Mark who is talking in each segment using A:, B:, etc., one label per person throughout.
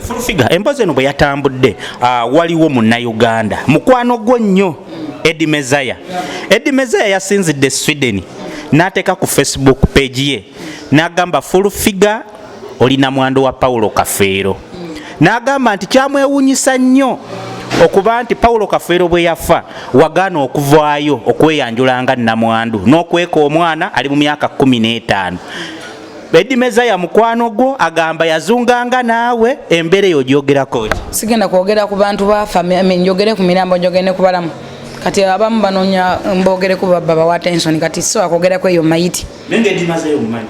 A: Full figure empozi eno bwe yatambudde waliwo munnayuganda mukwano gwo nnyo Eddie Mezaya. Eddie Mezaya yasinzidde Sweden n'ateeka ku Facebook page ye n'agamba full figure olina mwandu wa Paulo Kafeero. N'agamba nti kyamwewuunyisa nnyo okuba nti Paulo Kafeero bwe yafa wagaana okuvaayo okweyanjula nga nnamwandu n'okweka omwana ali mu myaka 15. Eddie Mezaya mukwano gwo agamba yazunganga naawe embeera eyo ogyogerako ki?
B: Sigenda kwogera ku bantu bafa njogere ku mirambo njogere ku balamu kati abamu banoonya mbogere ku baba wa attention kati so akogerako eyo mayiti
A: nenge Eddie Mezaya omumanyi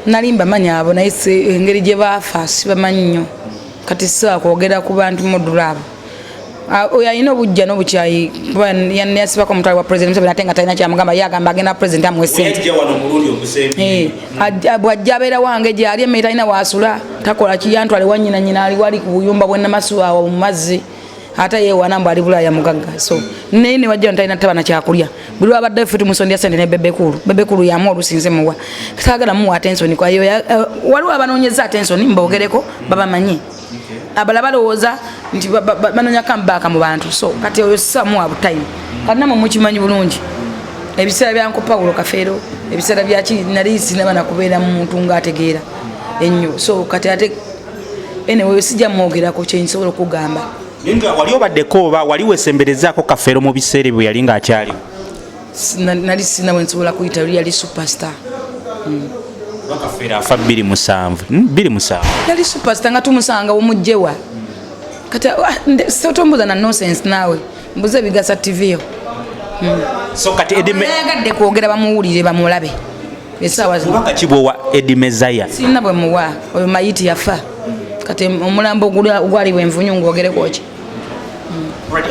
B: nali mbamanyi abo naye engeri gye baafa sibamanyi nnyo kati so akwogera ku bantu mudulabo oyo alina obujja n'obukyayi yasibako omutwale wa president Museveni ate nga talina kyamugamba ye agamba agenda president amuwe ssente bw'ajja abeera wange gyali emmere talina waasula takola kiyantwale wanyina ali wali ku buyumba bwe Namasu awo mu mazzi ate yeewana mbu ali Bulaaya mugagga so naye ne wajja talina tabana kyakulya buli wabadde ffe tumusondya ssente ne bebekulu yamu olusinze muwa taagala muwa attention kwayo waliwo abanoonyeza attention mbogereko babamanyi abala balowooza nti banoonya comeback mu bantu so kati oyo samu wa time kati namwe mukimanyi bulungi ebiseera byanko Paulo Kafeero ebiseera byaki nali sinabana kubeera muntu ng'ategeera ennyo so kati ate anyway sijja mwogerako kyensobola okugamba
A: nga wali obaddeko oba wali wesemberezaako Kafeero mu biseera bwe yali ng'akyali
B: nali sinawe nsobola kuyita yali superstar
A: Kafeero afa 27
B: yali superstar nga tumusanga omujjewa kati sotombuza na nonsense nawe mbuze bigasa TV yo
A: so kati
B: yagadde kwogera bamuwulire bamulabe esaawa zino
A: kibwa Eddie Mezaya
B: sina bwe muwa oyo mayiti yafa kati omulambo gwali bwenvunyu ng'ogereko ki